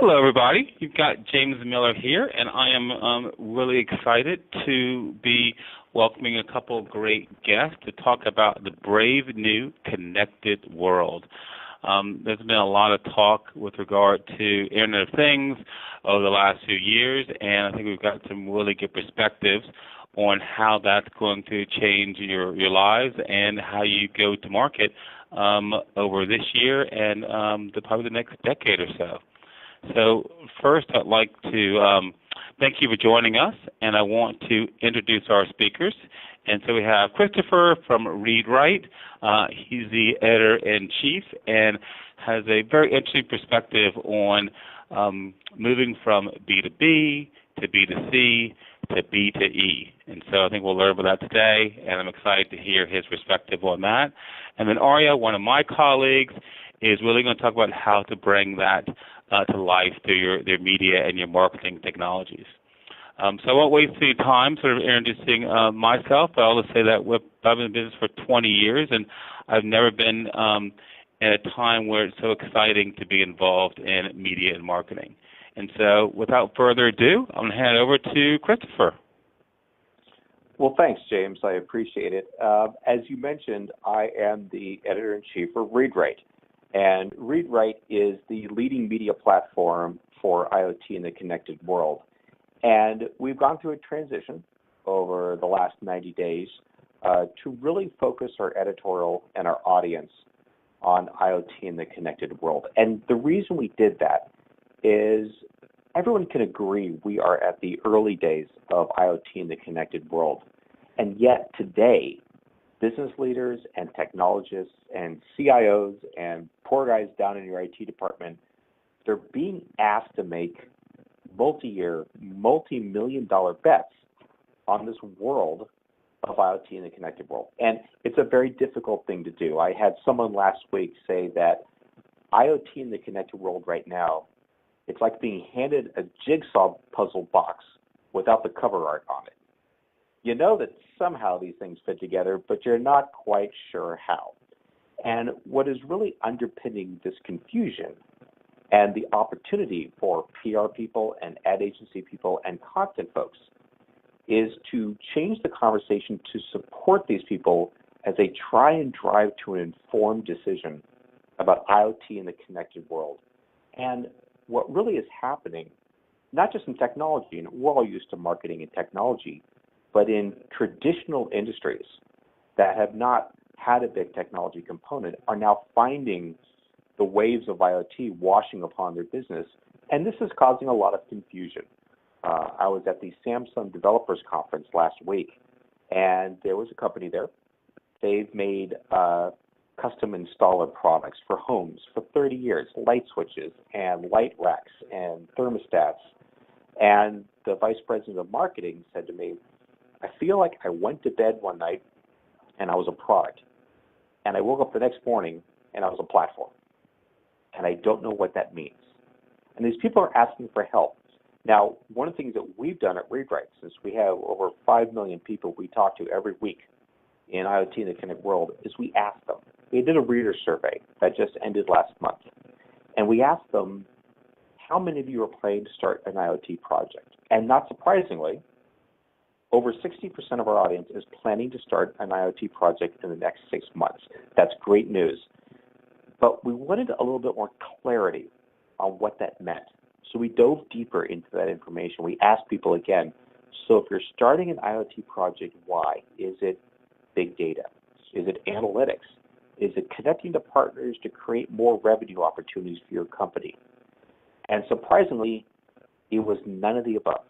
Hello, everybody. You've got James Miller here, and I am really excited to be welcoming a couple of great guests to talk about the brave new connected world. There's been a lot of talk with regard to Internet of Things over the last few years, and I think we've got some really good perspectives on how that's going to change your lives and how you go to market over this year and probably the next decade or so. So first, I'd like to thank you for joining us, and I want to introduce our speakers. And so we have Christopher from ReadWrite. He's the editor-in-chief and has a very interesting perspective on moving from B2B to B2C to B2E. And so I think we'll learn about that today, and I'm excited to hear his perspective on that. And then Arya, one of my colleagues, is really going to talk about how to bring that to life through their media and your marketing technologies. So I won't waste any time sort of introducing myself, but I'll just say that I've been in business for 20 years, and I've never been at a time where it's so exciting to be involved in media and marketing. And so without further ado, I'm going to hand it over to Christopher. Well, thanks, James. I appreciate it. As you mentioned, I am the editor-in-chief of ReadWrite. And ReadWrite is the leading media platform for IoT in the connected world. And we've gone through a transition over the last 90 days to really focus our editorial and our audience on IoT in the connected world. And the reason we did that is everyone can agree we are at the early days of IoT in the connected world. And yet today, business leaders and technologists and CIOs and poor guys down in your IT department, they're being asked to make multi-year, multi-million-dollar bets on this world of IoT in the connected world. And it's a very difficult thing to do. I had someone last week say that IoT in the connected world right now, it's like being handed a jigsaw puzzle box without the cover art on it. You know that somehow these things fit together, but you're not quite sure how. And what is really underpinning this confusion and the opportunity for PR people and ad agency people and content folks is to change the conversation to support these people as they try and drive to an informed decision about IoT in the connected world. And what really is happening, not just in technology, and we're all used to marketing and technology, but in traditional industries that have not had a big technology component are now finding the waves of IoT washing upon their business, and this is causing a lot of confusion. I was at the Samsung Developers Conference last week, and there was a company there. They've made custom installer products for homes for 30 years, light switches and light racks and thermostats. And the vice president of marketing said to me, I feel like I went to bed one night and I was a product. And I woke up the next morning and I was a platform. And I don't know what that means. And these people are asking for help. Now, one of the things that we've done at ReadWrite, since we have over 5 million people we talk to every week in IoT in the connected world, is we asked them. We did a reader survey that just ended last month. And we asked them, how many of you are planning to start an IoT project? And not surprisingly, over 60% of our audience is planning to start an IoT project in the next 6 months. That's great news. But we wanted a little bit more clarity on what that meant. So we dove deeper into that information. We asked people again, so if you're starting an IoT project, why? Is it big data? Is it analytics? Is it connecting to partners to create more revenue opportunities for your company? And surprisingly, it was none of the above.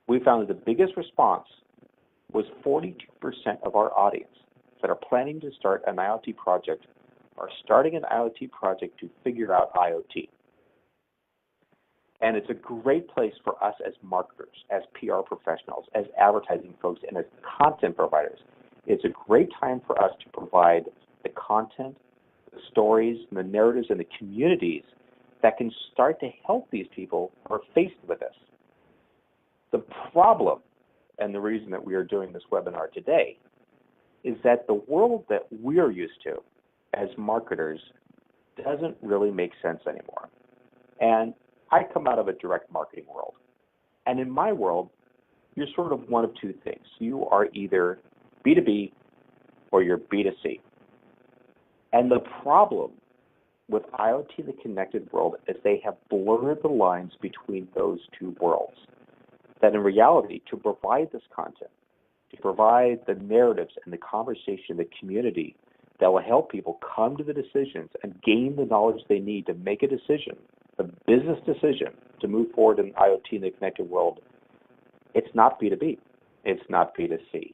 We found that the biggest response was 42% of our audience that are planning to start an IoT project are starting an IoT project to figure out IoT. And it's a great place for us as marketers, as PR professionals, as advertising folks, and as content providers. It's a great time for us to provide the content, the stories, and the narratives, and the communities that can start to help these people who are faced with this. The problem, and the reason that we are doing this webinar today, is that the world that we're used to as marketers doesn't really make sense anymore. And I come out of a direct marketing world. And in my world, you're sort of one of two things. You are either B2B or you're B2C. And the problem with IoT, the connected world, is they have blurred the lines between those two worlds. That in reality, to provide this content, to provide the narratives and the conversation, the community that will help people come to the decisions and gain the knowledge they need to make a decision, a business decision to move forward in IoT in the connected world, it's not B2B. It's not B2C.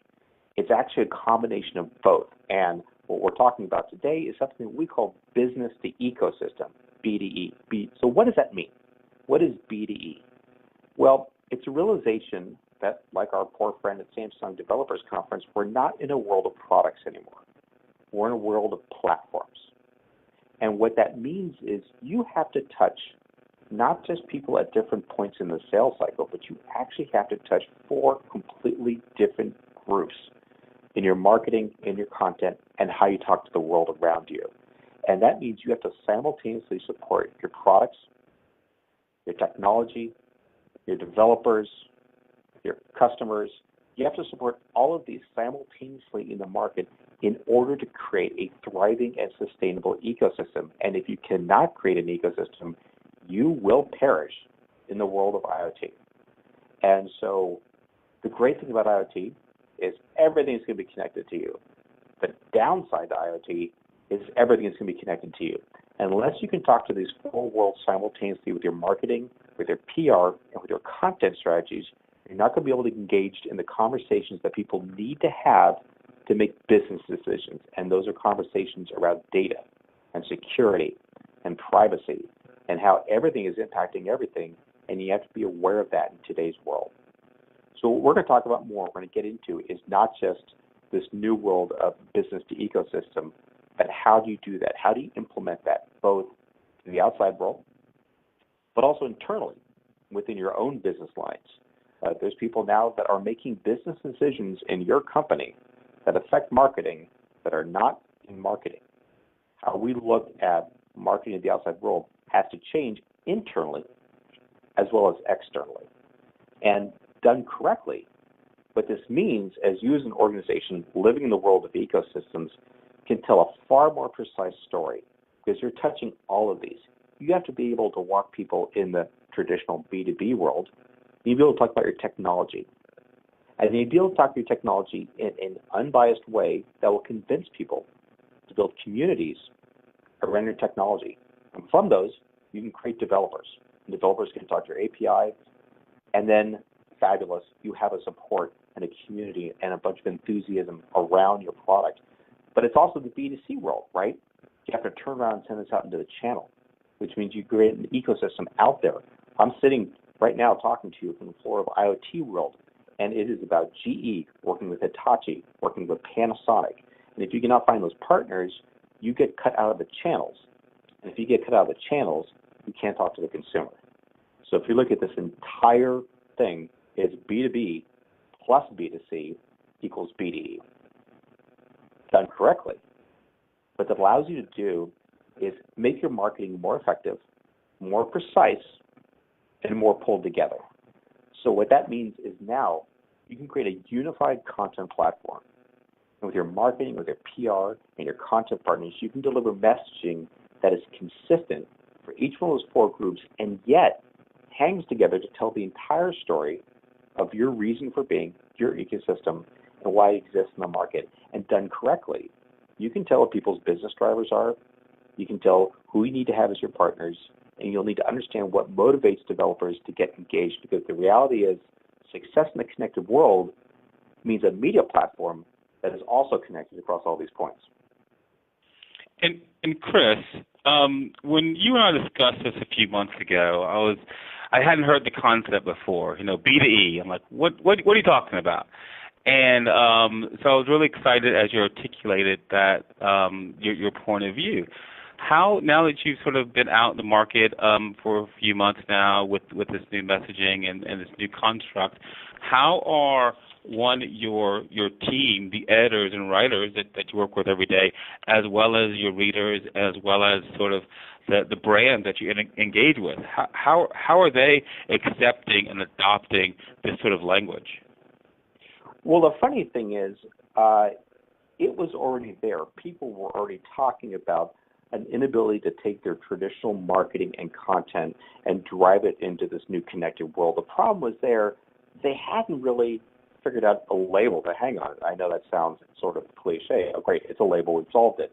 It's actually a combination of both. And what we're talking about today is something that we call business to ecosystem, BDE. So what does that mean? What is BDE? Well, it's a realization that, like our poor friend at Samsung Developers Conference, we're not in a world of products anymore. We're in a world of platforms. And what that means is you have to touch not just people at different points in the sales cycle, but you actually have to touch 4 completely different groups in your marketing, in your content, and how you talk to the world around you. And that means you have to simultaneously support your products, your technology, your developers, your customers. You have to support all of these simultaneously in the market in order to create a thriving and sustainable ecosystem. And if you cannot create an ecosystem, you will perish in the world of IoT. And so the great thing about IoT is everything is going to be connected to you. The downside to IoT is everything is going to be connected to you. Unless you can talk to these 4 worlds simultaneously with your marketing, with your PR, and with your content strategies, you're not going to be able to engage in the conversations that people need to have to make business decisions. And those are conversations around data and security and privacy and how everything is impacting everything, and you have to be aware of that in today's world. So what we're going to talk about more, we're going to get into, is not just this new world of business to ecosystem, but how do you do that? How do you implement that both to the outside world, but also internally within your own business lines? There's people now that are making business decisions in your company that affect marketing that are not in marketing. How we look at marketing in the outside world has to change internally as well as externally. And done correctly, what this means is you as an organization living in the world of ecosystems can tell a far more precise story because you're touching all of these. You have to be able to walk people in the traditional B2B world. You be able to talk about your technology. And you be able to talk about your technology in an unbiased way that will convince people to build communities around your technology. And from those, you can create developers. And developers can talk to your API, and then fabulous, you have a support and a community and a bunch of enthusiasm around your product. But it's also the B2C world, right? You have to turn around and send this out into the channel, which means you create an ecosystem out there. I'm sitting right now talking to you from the floor of IoT world, and it is about GE working with Hitachi, working with Panasonic. And if you cannot find those partners, you get cut out of the channels. And if you get cut out of the channels, you can't talk to the consumer. So if you look at this entire thing, it's B2B plus B2C equals BDE. Done correctly. What that allows you to do is make your marketing more effective, more precise, and more pulled together. So what that means is now you can create a unified content platform. And with your marketing, with your PR, and your content partners, you can deliver messaging that is consistent for each one of those 4 groups and yet hangs together to tell the entire story of your reason for being, your ecosystem, and why it exists in the market. And done correctly, you can tell what people's business drivers are, you can tell who you need to have as your partners, and you'll need to understand what motivates developers to get engaged, because the reality is success in the connected world means a media platform that is also connected across all these points. And Chris, when you and I discussed this a few months ago, I hadn't heard the concept before. B2E. I'm like, what are you talking about? And so I was really excited as you articulated that your point of view. How, now that you've sort of been out in the market for a few months now with this new messaging and this new construct, how are your team, the editors and writers that you work with every day, as well as your readers, as well as sort of the brand that you engage with? How are they accepting and adopting this sort of language? Well, the funny thing is, it was already there. People were already talking about an inability to take their traditional marketing and content and drive it into this new connected world. The problem was there, they hadn't really figured out a label to hang on it. I know that sounds sort of cliche. Oh, great, it's a label, we've solved it.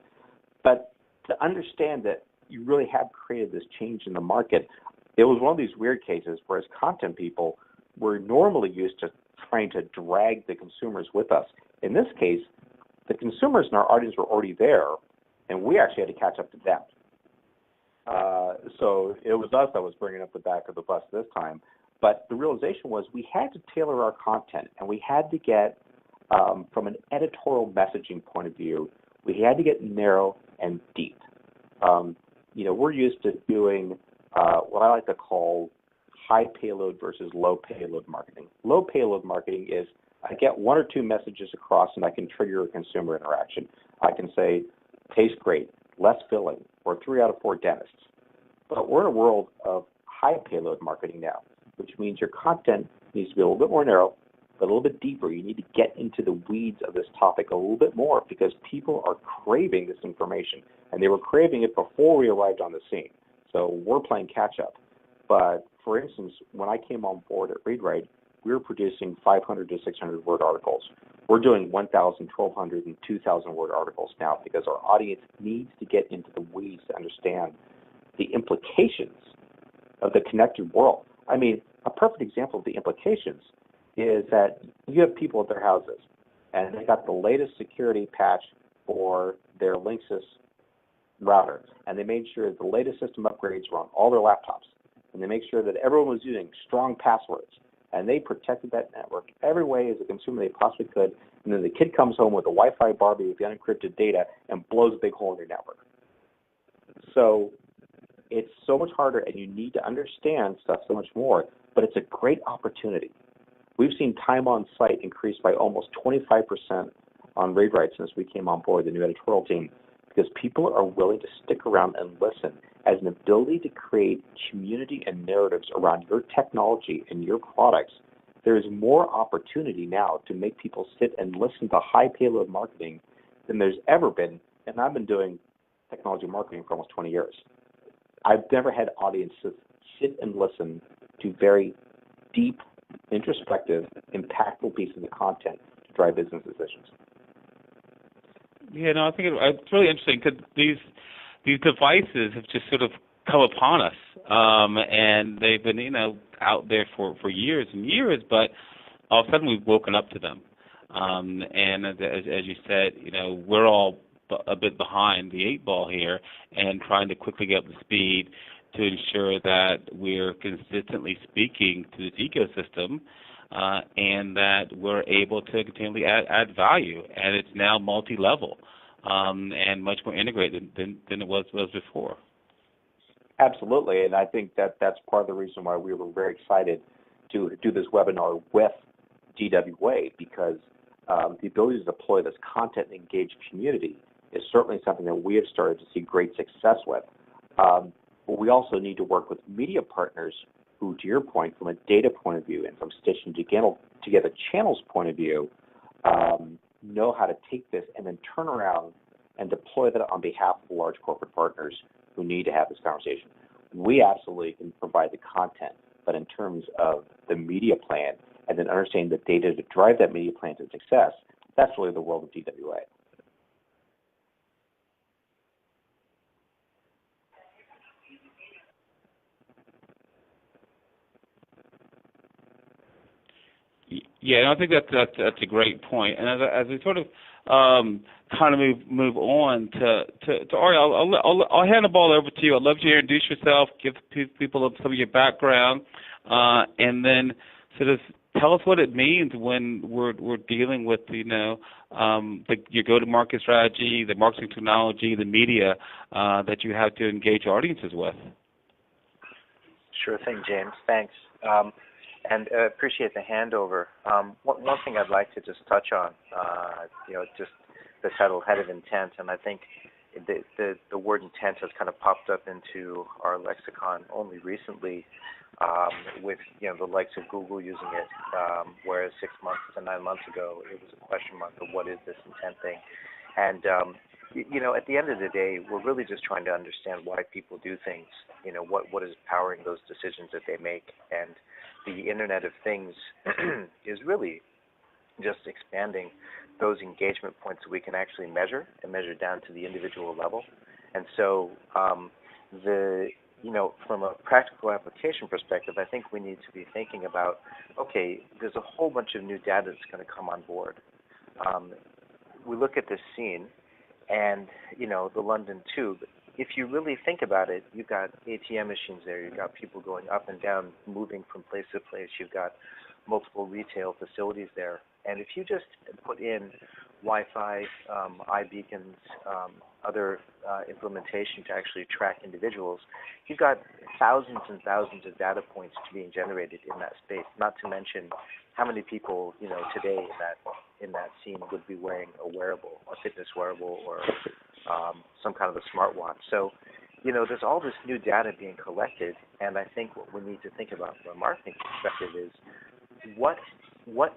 But to understand that you really have created this change in the market, it was one of these weird cases where as content people, we're normally used to trying to drag the consumers with us. In this case, the consumers in our audience were already there, and we actually had to catch up to them. So it was us that was bringing up the back of the bus this time. But the realization was we had to tailor our content, and we had to get, from an editorial messaging point of view, we had to get narrow and deep. We're used to doing what I like to call high payload versus low payload marketing. Low payload marketing is I get one or two messages across and I can trigger a consumer interaction. I can say, tastes great, less filling, or 3 out of 4 dentists. But we're in a world of high payload marketing now, which means your content needs to be a little bit more narrow, but a little bit deeper. You need to get into the weeds of this topic a little bit more because people are craving this information, and they were craving it before we arrived on the scene. So we're playing catch up. But for instance, when I came on board at ReadWrite, we were producing 500 to 600 word articles. We're doing 1,000, 1,200, and 2,000 word articles now because our audience needs to get into the weeds to understand the implications of the connected world. I mean, a perfect example of the implications is that you have people at their houses, and they got the latest security patch for their Linksys router, and they made sure that the latest system upgrades were on all their laptops, and they make sure that everyone was using strong passwords, and they protected that network every way as a consumer they possibly could, and then the kid comes home with a Wi-Fi Barbie with the unencrypted data and blows a big hole in your network. So it's so much harder, and you need to understand stuff so much more, but it's a great opportunity. We've seen time on site increase by almost 25% on ReadWrite since we came on board, the new editorial team, because people are willing to stick around and listen as an ability to create community and narratives around your technology and your products. There is more opportunity now to make people sit and listen to high payload marketing than there's ever been, and I've been doing technology marketing for almost 20 years. I've never had audiences sit and listen to very deep, introspective, impactful pieces of content to drive business decisions. Yeah, no, I think it's really interesting because these devices have just sort of come upon us, and they've been out there for years and years, but all of a sudden we've woken up to them, and as you said, we're all a bit behind the 8 ball here, and trying to quickly get up to speed to ensure that we're consistently speaking to this ecosystem, and that we're able to continually add value. And it's now multi-level and much more integrated than it was before. Absolutely, and I think that's part of the reason why we were very excited to do this webinar with DWA, because the ability to deploy this content and engage community is certainly something that we have started to see great success with. But we also need to work with media partners who, to your point, from a data point of view and from stitching together channels point of view, know how to take this and then turn around and deploy that on behalf of large corporate partners who need to have this conversation. We absolutely can provide the content, but in terms of the media plan and then understanding the data to drive that media plan to success, that's really the world of DWA. Yeah, and I think that's a great point. And as we sort of kind of move on to Ari, I'll hand the ball over to you. I'd love to introduce yourself, give people some of your background, and then sort of tell us what it means when we're dealing with your go-to-market strategy, the marketing technology, the media that you have to engage audiences with. Sure thing, James. Thanks. And appreciate the handover. One thing I'd like to just touch on, just the title, Head of Intent, and I think the word intent has kind of popped up into our lexicon only recently, with the likes of Google using it, whereas 6 months to 9 months ago it was a question mark of what is this intent thing. And at the end of the day, we're really just trying to understand why people do things. What is powering those decisions that they make, and the Internet of Things is really just expanding those engagement points that we can actually measure and measure down to the individual level. And so from a practical application perspective, I think we need to be thinking about, okay, there's a whole bunch of new data that's going to come on board. We look at this scene and, the London Tube. If you really think about it, you've got ATM machines there, you've got people going up and down, moving from place to place, you've got multiple retail facilities there. And if you just put in Wi-Fi, iBeacons, other implementation to actually track individuals, you've got thousands and thousands of data points being generated in that space, not to mention how many people, today in that scene would be wearing a wearable, a fitness wearable, or some kind of a smartwatch. So, there's all this new data being collected, and I think what we need to think about from a marketing perspective is what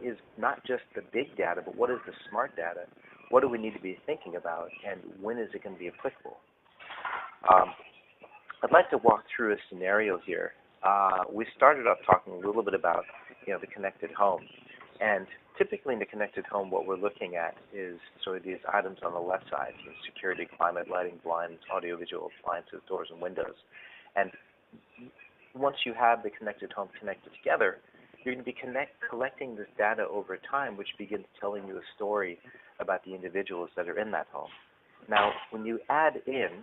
is not just the big data, but what is the smart data? What do we need to be thinking about, and when is it going to be applicable? I'd like to walk through a scenario here. We started off talking a little bit about the connected home, and typically in the connected home, what we're looking at is sort of these items on the left side: security, climate, lighting, blinds, audiovisual appliances, doors, and windows. And once you have the connected home connected together, you're going to be collecting this data over time, which begins telling you a story about the individuals that are in that home. Now, when you add in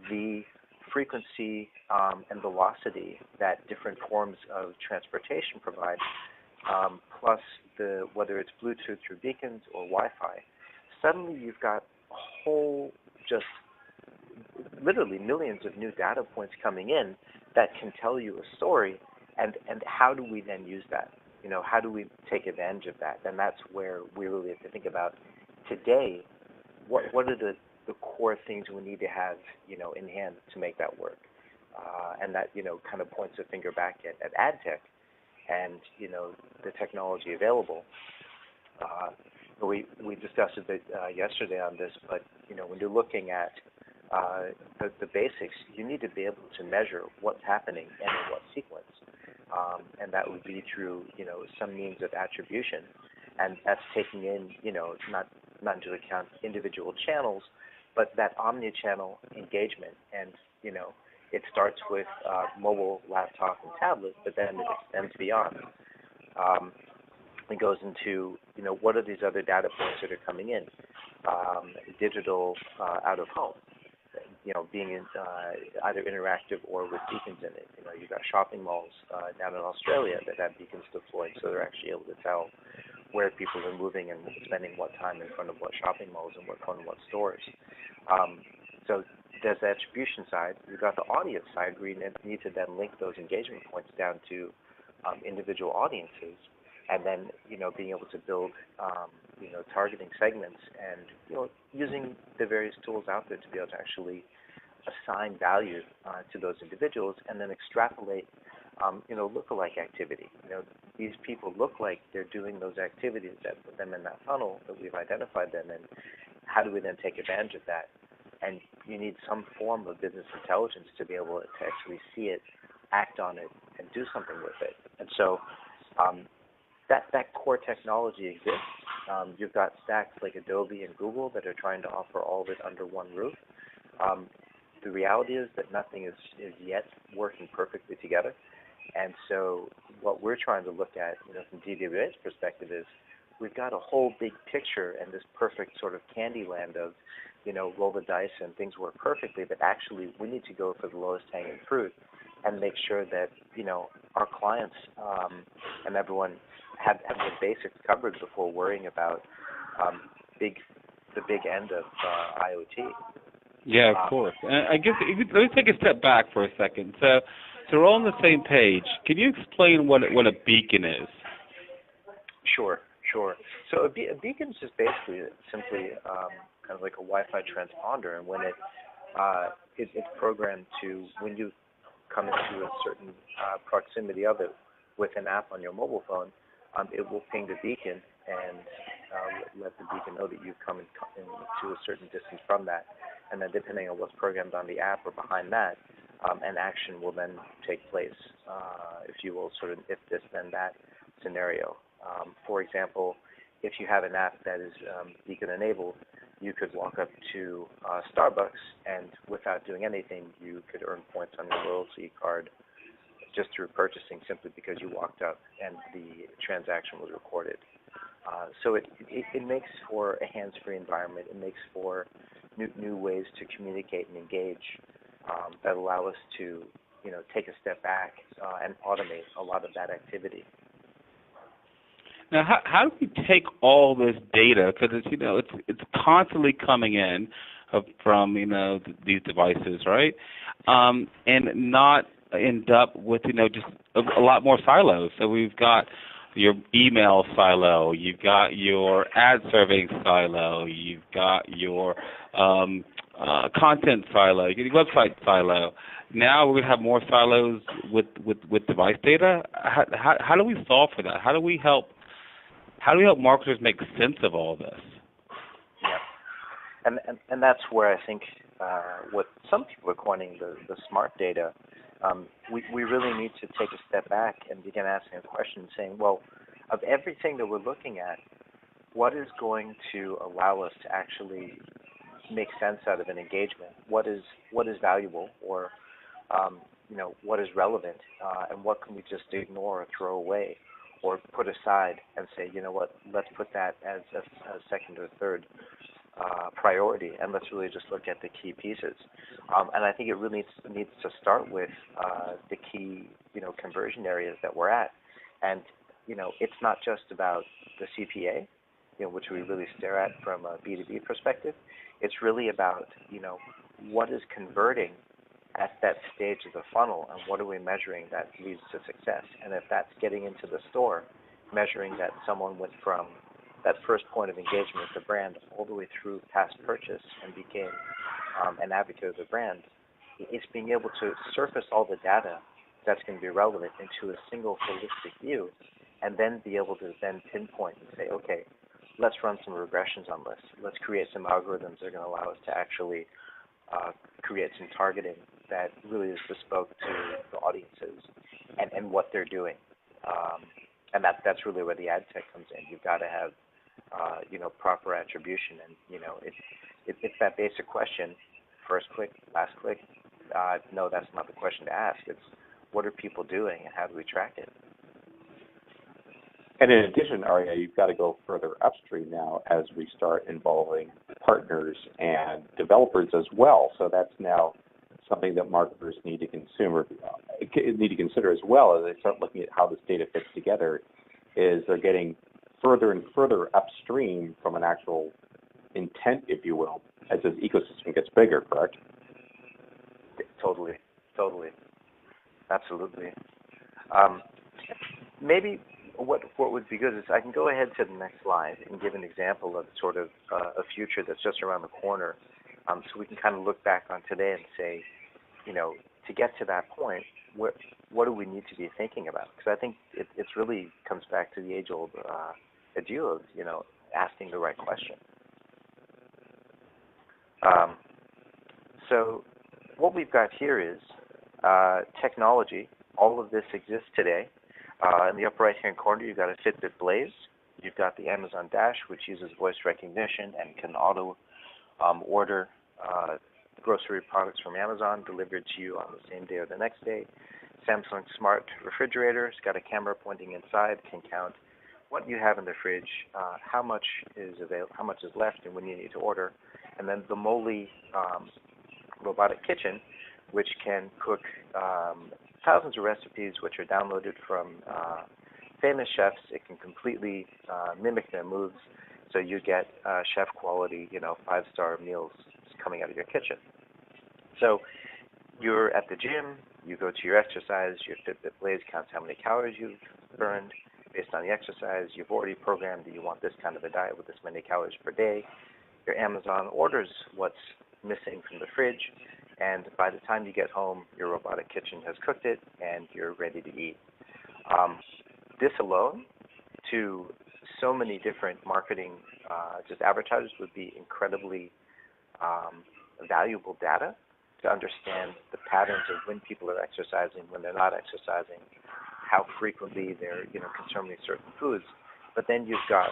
the frequency and velocity that different forms of transportation provide, plus whether it's Bluetooth through beacons or Wi-Fi, suddenly you've got a whole, just literally millions of new data points coming in that can tell you a story. And how do we then use that? How do we take advantage of that? And that's where we really have to think about today, what are the core things we need to have, in hand to make that work? And that, kind of points a finger back at ad tech and, the technology available. We discussed a bit yesterday on this, but, when you're looking at the basics, you need to be able to measure what's happening and in what sequence. And that would be through, some means of attribution. And that's taking in, not into account individual channels, but that omni-channel engagement. And, it starts with mobile, laptop, and tablet, but then it extends beyond. It goes into, what are these other data points that are coming in? Digital out of home. Being either interactive or with beacons in it. You've got shopping malls down in Australia that have beacons deployed, so they're actually able to tell where people are moving and spending what time in front of what shopping malls and what stores. So there's the attribution side. You've got the audience side where you need to then link those engagement points down to individual audiences, and then being able to build targeting segments and using the various tools out there to be able to actually assign value to those individuals, and then extrapolate lookalike activity. These people look like they're doing those activities that put them in that funnel that we've identified them in. How do we then take advantage of that? And you need some form of business intelligence to be able to actually see it, act on it, and do something with it. And so that core technology exists. You've got stacks like Adobe and Google that are trying to offer all of it under one roof. The reality is that nothing is yet working perfectly together. And so what we're trying to look at, from DWA's perspective is we've got a whole big picture and this perfect sort of candy land of, roll the dice and things work perfectly, but actually we need to go for the lowest hanging fruit and make sure that, our clients and everyone have the basics covered before worrying about the big end of IoT. Yeah, of course. And I guess let me take a step back for a second. So we're all on the same page. Can you explain what a beacon is? Sure. So a beacon is just basically simply kind of like a Wi-Fi transponder, and when it's programmed to, when you come into a certain proximity of it with an app on your mobile phone, it will ping the beacon and let the beacon know that you've come into a certain distance from that. And then depending on what's programmed on the app or behind that, an action will then take place, if you will, sort of if this then that scenario. For example, if you have an app that is beacon enabled, you could walk up to Starbucks and without doing anything, you could earn points on your loyalty card just through purchasing simply because you walked up and the transaction was recorded. So it makes for a hands-free environment. It makes for new ways to communicate and engage that allow us to, take a step back and automate a lot of that activity. Now, how do we take all this data, because it's constantly coming in from these devices, right? And not end up with just a lot more silos. So we've got your email silo, you've got your ad serving silo, you've got your content silo, your website silo. Now we're going to have more silos with device data. How do we solve for that? How do we help marketers make sense of all this? Yeah, and that's where I think what some people are coining the smart data. We really need to take a step back and begin asking a question, saying, well, of everything that we're looking at, what is going to allow us to actually make sense out of an engagement? What is valuable, or what is relevant, and what can we just ignore or throw away, or put aside and say, you know what, let's put that as a second or third priority, and let's really just look at the key pieces. And I think it really needs to start with the key, conversion areas that we're at. And, it's not just about the CPA, which we really stare at from a B2B perspective. It's really about, what is converting at that stage of the funnel, and what are we measuring that leads to success? And if that's getting into the store, measuring that someone went from that first point of engagement with the brand all the way through past purchase and became an advocate of the brand, it's being able to surface all the data that's going to be relevant into a single holistic view, and then be able to then pinpoint and say, okay, let's run some regressions on this. Let's create some algorithms that are going to allow us to actually create some targeting that really is bespoke to the audiences and what they're doing. And that's really where the ad tech comes in. You've got to have proper attribution, and it's that basic question: first click, last click. No, that's not the question to ask. It's what are people doing, and how do we track it? And in addition, Arya, you've got to go further upstream now as we start involving partners and developers as well. So that's now something that marketers need to consider as well as they start looking at how this data fits together. Is they're getting further and further upstream from an actual intent, if you will, as this ecosystem gets bigger, correct? Totally. Absolutely. Maybe what would be good is I can go ahead to the next slide and give an example of sort of a future that's just around the corner, so we can kind of look back on today and say, to get to that point, what do we need to be thinking about? Because I think it really comes back to the age-old idea of, asking the right question. So what we've got here is technology. All of this exists today. In the upper right-hand corner, you've got a Fitbit Blaze. You've got the Amazon Dash, which uses voice recognition and can auto-order grocery products from Amazon delivered to you on the same day or the next day. Samsung Smart Refrigerator. It's got a camera pointing inside, can count what you have in the fridge, how much is left, and when you need to order. And then the Moli robotic kitchen, which can cook thousands of recipes which are downloaded from famous chefs. It can completely mimic their moves, so you get chef quality, 5-star meals coming out of your kitchen. So you're at the gym, you go to your exercise, your Fitbit Blaze counts how many calories you've burned. Based on the exercise, you've already programmed that you want this kind of a diet with this many calories per day. your Amazon orders what's missing from the fridge, and by the time you get home, your robotic kitchen has cooked it, and you're ready to eat. This alone, to so many different marketing, just advertisers, would be incredibly valuable data to understand the patterns of when people are exercising, when they're not exercising, how frequently they're consuming certain foods. But then you've got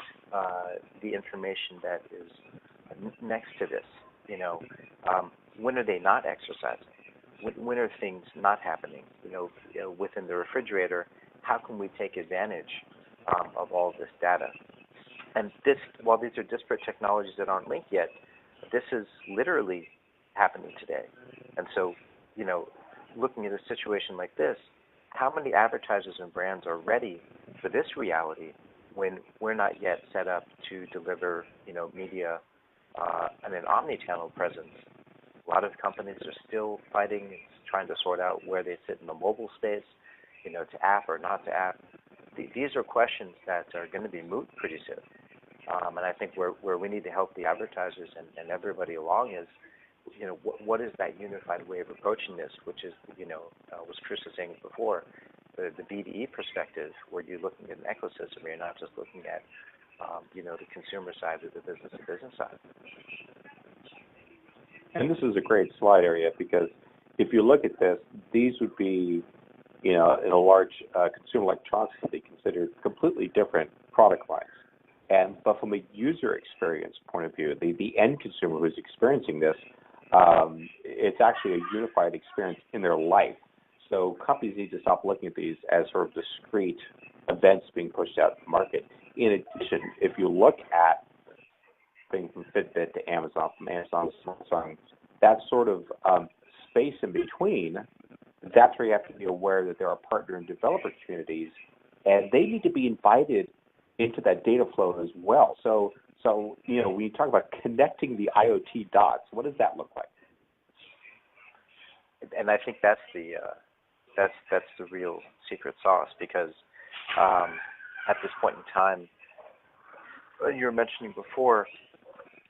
the information that is next to this. When are they not exercising? When are things not happening? Within the refrigerator, how can we take advantage of all this data? And this, while these are disparate technologies that aren't linked yet, this is literally happening today. And so, looking at a situation like this, how many advertisers and brands are ready for this reality when we're not yet set up to deliver, media and an omni-channel presence? A lot of companies are still fighting, trying to sort out where they sit in the mobile space, to app or not to app. These are questions that are going to be moot pretty soon. And I think where we need to help the advertisers and everybody along is, what is that unified way of approaching this, which is, was Chris was saying before, the BDE perspective, where you're looking at an ecosystem, where you're not just looking at, the consumer side or the business side. And this is a great slide area, because if you look at this, these would be, in a large consumer electronics company, considered completely different product lines. But from a user experience point of view, the end consumer who's experiencing this, it's actually a unified experience in their life. So companies need to stop looking at these as sort of discrete events being pushed out to the market. In addition, if you look at things from Fitbit to Amazon, from Amazon to Samsung, that sort of space in between, that's where you have to be aware that there are partner and developer communities, and they need to be invited into that data flow as well. So when you talk about connecting the IoT dots, what does that look like? And I think that's the real secret sauce, because at this point in time, you were mentioning before,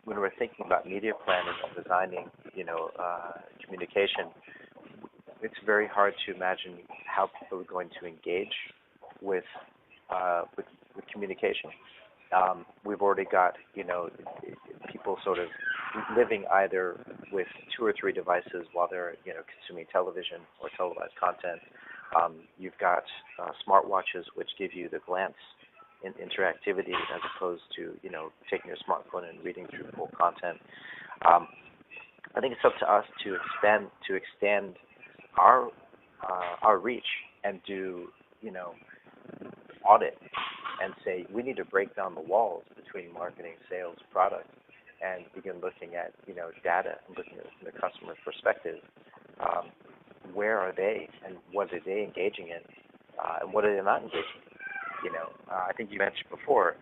when we're thinking about media planning and designing, communication, it's very hard to imagine how people are going to engage with communication. We've already got, people sort of living either with 2 or 3 devices while they're, consuming television or televised content. You've got smartwatches, which give you the glance in interactivity as opposed to, taking your smartphone and reading through full content. I think it's up to us to extend our reach and do, audit and say we need to break down the walls between marketing, sales, product, and begin looking at, data and looking at it from the customer's perspective. Where are they, and what are they engaging in, and what are they not engaging in? I think you mentioned before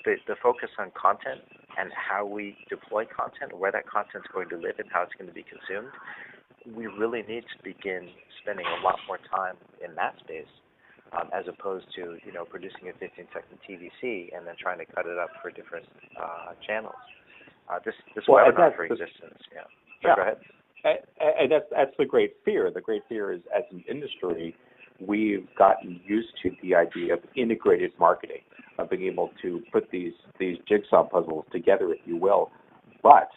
the focus on content and how we deploy content, where that content's going to live and how it's going to be consumed. We really need to begin spending a lot more time in that space, as opposed to, producing a 15-second TVC and then trying to cut it up for different channels. This webinar, for existence. Yeah. Go ahead. And that's the great fear. The great fear is, as an industry, we've gotten used to the idea of integrated marketing, of being able to put these jigsaw puzzles together, if you will. But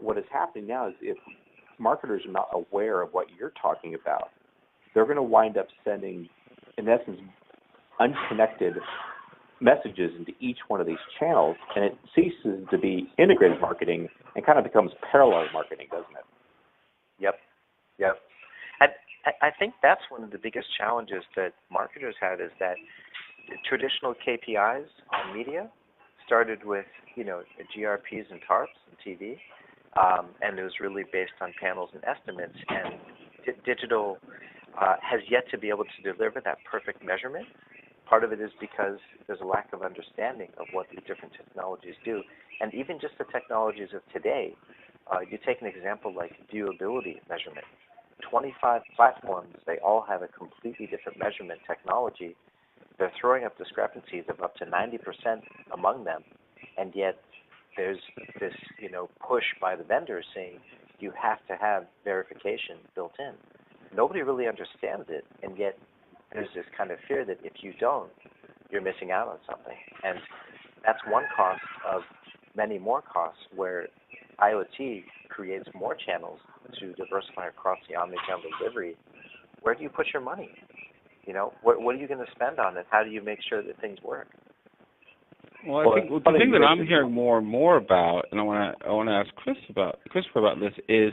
what is happening now is, if marketers are not aware of what you're talking about, they're going to wind up sending, in essence, unconnected messages into each one of these channels, and it ceases to be integrated marketing and kind of becomes parallel marketing, doesn't it? Yep. And I think that's one of the biggest challenges that marketers had, is that the traditional KPIs on media started with, GRPs and TARPs and TV, and it was really based on panels and estimates, and digital has yet to be able to deliver that perfect measurement. Part of it is because there's a lack of understanding of what these different technologies do. And even just the technologies of today, you take an example like viewability measurement. 25 platforms, they all have a completely different measurement technology. They're throwing up discrepancies of up to 90% among them, and yet there's this, push by the vendors saying you have to have verification built in. Nobody really understands it, and yet there's this kind of fear that if you don't, you're missing out on something. And that's one cost of many more costs where IoT creates more channels to diversify across the omnichannel delivery. Where do you put your money? What are you going to spend on it? How do you make sure that things work? Well, I think the thing that I'm hearing more and more about, and I want to ask Christopher about this, is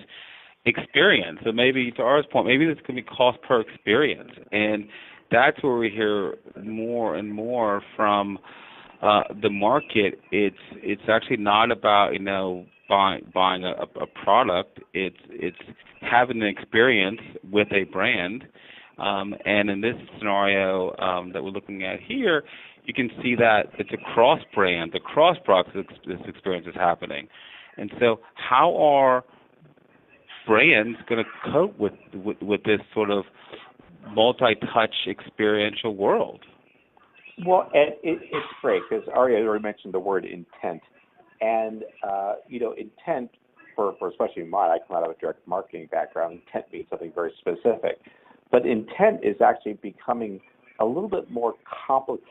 experience. So maybe to our point, maybe this can be cost per experience, and that's where we hear more and more from the market. It's actually not about buying a product. It's having an experience with a brand, and in this scenario that we're looking at here, you can see that it's a cross-brand, cross-product this experience is happening. And so how are brands going to cope with this sort of multi-touch experiential world? Well, and it's great because Ari already mentioned the word intent. And, intent for especially mine, I come out of a direct marketing background, intent means something very specific. But intent is actually becoming a little bit more complex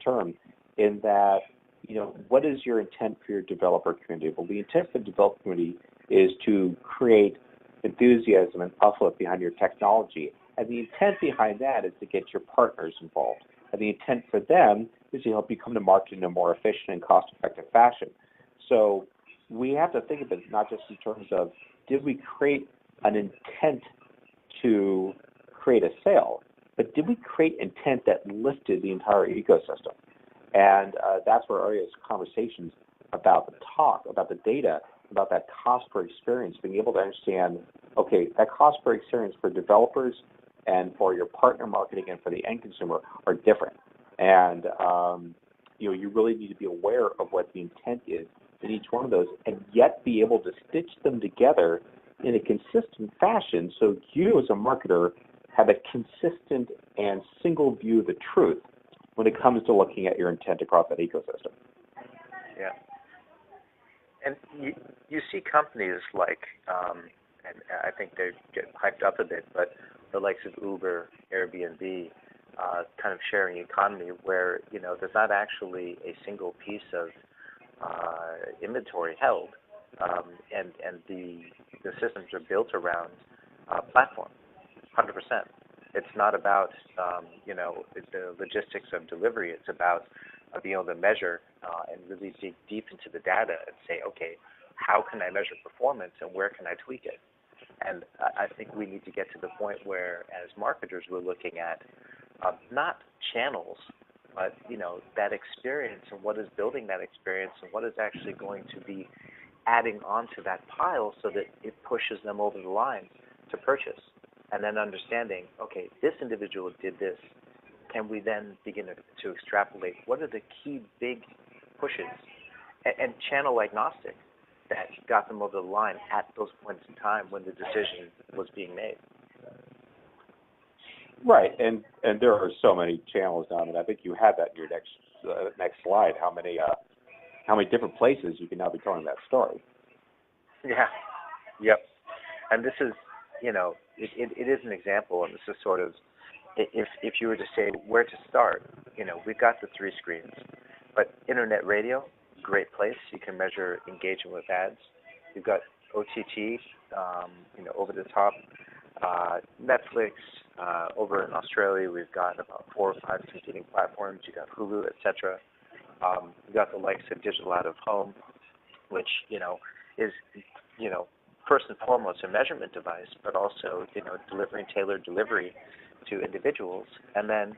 term in that, what is your intent for your developer community? Well, the intent for the developer community is to create enthusiasm and uplift behind your technology. And the intent behind that is to get your partners involved. And the intent for them is to help you come to market in a more efficient and cost-effective fashion. So we have to think of it not just in terms of, did we create an intent to create a sale, but did we create intent that lifted the entire ecosystem? And that's where Aria's conversations about the talk, about the data, about that cost per experience, being able to understand, okay, that cost per experience for developers and for your partner marketing and for the end consumer are different. And, you really need to be aware of what the intent is in each one of those and yet be able to stitch them together in a consistent fashion so you as a marketer have a consistent and single view of the truth when it comes to looking at your intent across that ecosystem. Yeah. And you see companies like, and I think they get hyped up a bit, but the likes of Uber, Airbnb, kind of sharing economy where, there's not actually a single piece of inventory held, and the systems are built around platform, 100%. It's not about, the logistics of delivery. It's about being able to measure and really dig deep into the data and say, okay, how can I measure performance and where can I tweak it? And I think we need to get to the point where, as marketers, we're looking at not channels, but that experience and what is building that experience and what is actually going to be adding on to that pile so that it pushes them over the line to purchase. And then understanding, okay, this individual did this. Can we then begin to extrapolate what are the key big pushes and channel agnostic that got them over the line at those points in time when the decision was being made? Right, and there are so many channels now, and I think you had that in your next slide. How many different places you can now be telling that story? Yeah, yep. And this is, it is an example, and this is sort of, if you were to say where to start, we've got the 3 screens, but internet radio, great place. You can measure engagement with ads. You've got OTT, over the top, Netflix. Over in Australia, we've got about 4 or 5 competing platforms. You've got Hulu, etc. You've got the likes of digital out of home, which, is, first and foremost a measurement device, but also, delivering tailored delivery to individuals. And then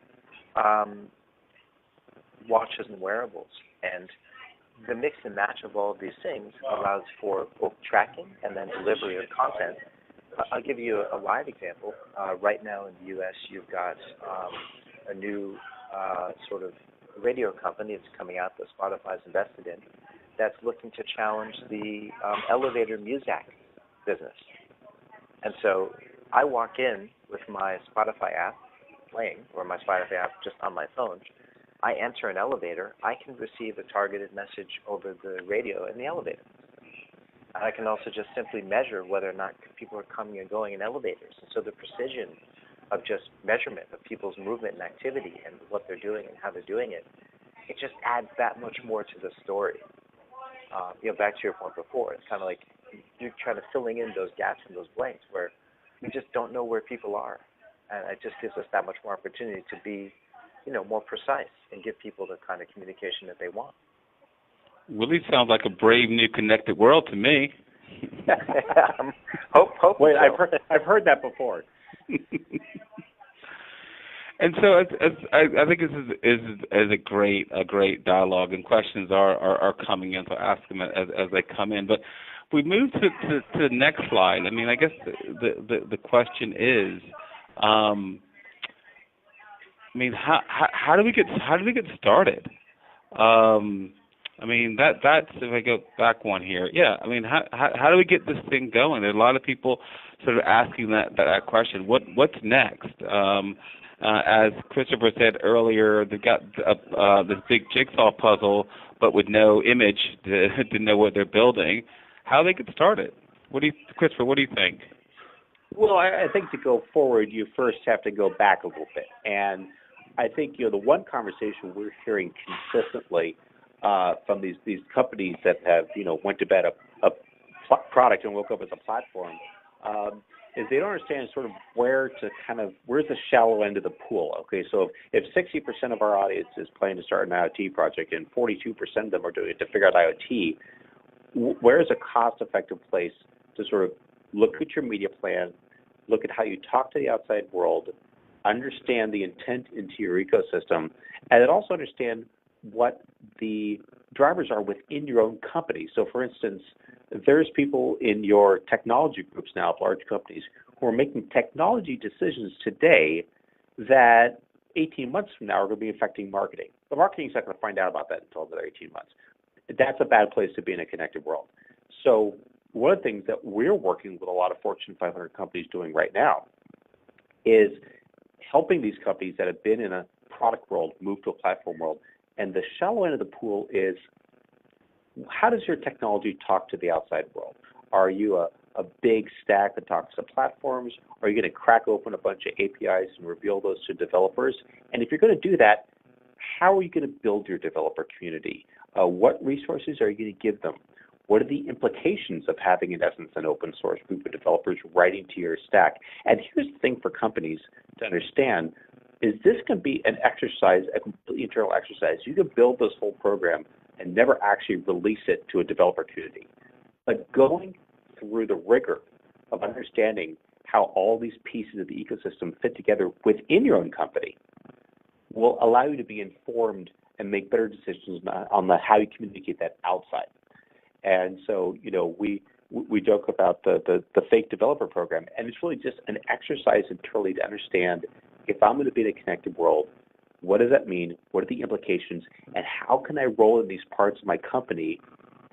watches and wearables. And the mix and match of all of these things allows for both tracking and then delivery of content. I'll give you a live example. Right now in the U.S., you've got a new sort of radio company that's coming out that Spotify's invested in that's looking to challenge the elevator music business. And so I walk in with my Spotify app playing, or my Spotify app just on my phone, I enter an elevator, I can receive a targeted message over the radio in the elevator. And I can also just simply measure whether or not people are coming and going in elevators. And so the precision of just measurement of people's movement and activity and what they're doing and how they're doing it, it just adds that much more to the story. Back to your point before, it's kind of like you're trying to filling in those gaps and those blanks where we just don't know where people are. And it just gives us that much more opportunity to be, more precise and give people the kind of communication that they want. Really sounds like a brave new connected world to me. Hope. Wait, so. I've heard that before. And so I think this is a great dialogue, and questions are coming in, so ask them as they come in. But we move to the next slide. I mean, I guess the question is, how do we get started? I mean, that's if I go back one here. Yeah, I mean, how do we get this thing going? There are a lot of people sort of asking that question. What's next? As Christopher said earlier, they've got this big jigsaw puzzle, but with no image to know what they're building. How do they get started? Christopher, what do you think? Well, I think to go forward, you first have to go back a little bit. And I think, the one conversation we're hearing consistently from these companies that have, went to bed a product and woke up as a platform, is they don't understand sort of where's the shallow end of the pool. Okay, so if 60% of our audience is planning to start an IoT project and 42% of them are doing it to figure out IoT, where's a cost-effective place to sort of look at your media plan, look at how you talk to the outside world, understand the intent into your ecosystem, and then also understand what the drivers are within your own company. So, for instance, there's people in your technology groups now, large companies, who are making technology decisions today that 18 months from now are going to be affecting marketing. The marketing's not going to find out about that until another 18 months. That's a bad place to be in a connected world. So one of the things that we're working with a lot of Fortune 500 companies doing right now is helping these companies that have been in a product world move to a platform world. And the shallow end of the pool is, how does your technology talk to the outside world? Are you a big stack that talks to platforms? Are you going to crack open a bunch of APIs and reveal those to developers? And if you're going to do that, how are you going to build your developer community? What resources are you going to give them? What are the implications of having, in essence, an open source group of developers writing to your stack? And here's the thing for companies to understand, is this can be an exercise, a completely internal exercise. You can build this whole program and never actually release it to a developer community. But going through the rigor of understanding how all these pieces of the ecosystem fit together within your own company will allow you to be informed and make better decisions on how you communicate that outside. And so, we joke about the fake developer program, and it's really just an exercise internally to understand, if I'm going to be in a connected world, what does that mean? What are the implications? And how can I roll in these parts of my company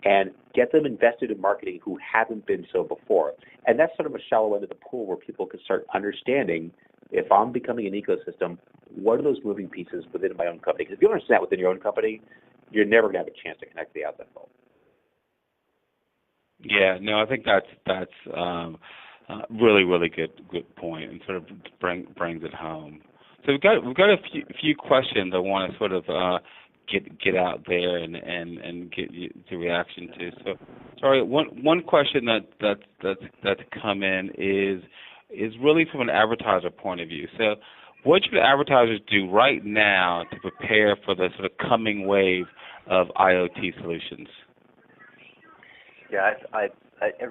and get them invested in marketing who haven't been so before? And that's sort of a shallow end of the pool where people can start understanding, if I'm becoming an ecosystem, what are those moving pieces within my own company? Because if you understand that within your own company, you're never going to have a chance to connect the outside world. Yeah, no, I think that's really, really good point, and sort of brings it home. So we've got a few questions I want to sort of get out there and get the reaction to. So, sorry, one question that's come in is really from an advertiser point of view. So, what should advertisers do right now to prepare for the sort of coming wave of IoT solutions? Yeah, I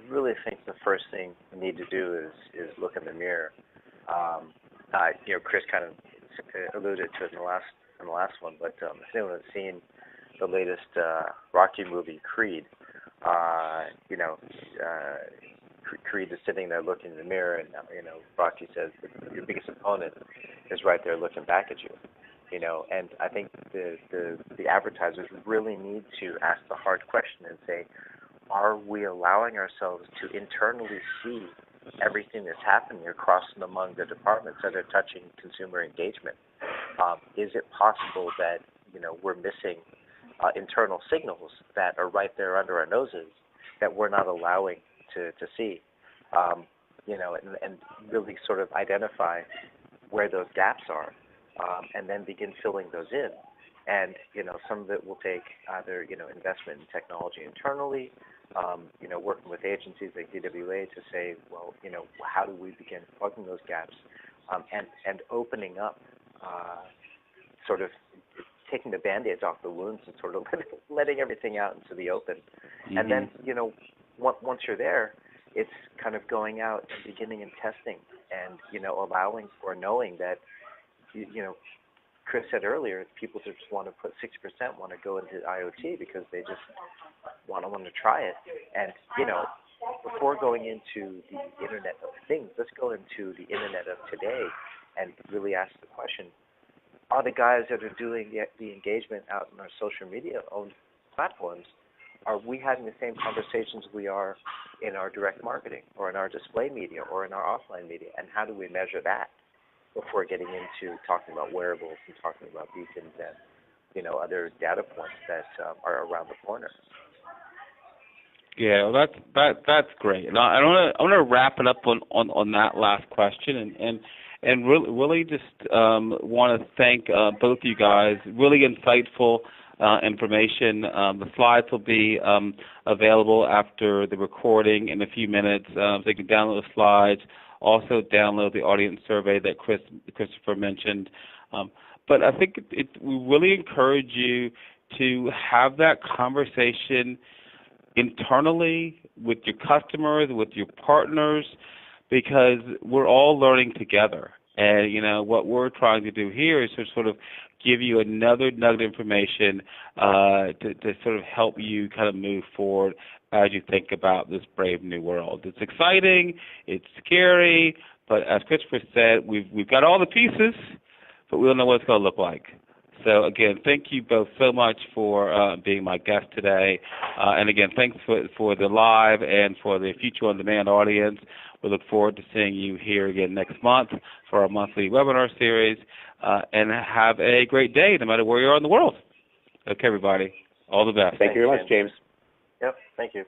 really think the first thing we need to do is look in the mirror. Chris kind of alluded to it in the last one, but if anyone has seen the latest Rocky movie, Creed, Creed is sitting there looking in the mirror, and Rocky says, "Your biggest opponent is right there looking back at you." And I think the advertisers really need to ask the hard question and say, are we allowing ourselves to internally see everything that's happening across and among the departments that are touching consumer engagement? Is it possible that we're missing internal signals that are right there under our noses that we're not allowing to see, and really sort of identify where those gaps are, and then begin filling those in. And, some of it will take either, investment in technology internally, working with agencies like DWA to say, well, how do we begin plugging those gaps, and opening up, sort of taking the Band-Aids off the wounds and sort of letting everything out into the open. Mm-hmm. And then, once you're there, it's kind of going out and beginning and testing and, allowing or knowing that, Chris said earlier, people just want to put 60% want to go into IoT because they just want to try it. And, before going into the Internet of Things, let's go into the Internet of today and really ask the question, are the guys that are doing the engagement out in our social media owned platforms, are we having the same conversations we are in our direct marketing or in our display media or in our offline media? And how do we measure that before getting into talking about wearables and talking about beacons and, other data points that are around the corner? Yeah, well, that's great. And I want to wrap it up on that last question and really just want to thank both you guys. Really insightful information. The slides will be available after the recording in a few minutes. So you can download the slides. Also download the audience survey that Christopher mentioned. But I think we really encourage you to have that conversation internally with your customers, with your partners, because we're all learning together. And, what we're trying to do here is to sort of give you another nugget of information to sort of help you kind of move forward as you think about this brave new world. It's exciting, it's scary, but as Christopher said, we've got all the pieces, but we don't know what it's going to look like. So, again, thank you both so much for being my guest today. And, again, thanks for the live and for the Future on Demand audience. We look forward to seeing you here again next month for our monthly webinar series. And have a great day no matter where you are in the world. Okay, everybody. All the best. Thank you very much, James. Yep, thank you.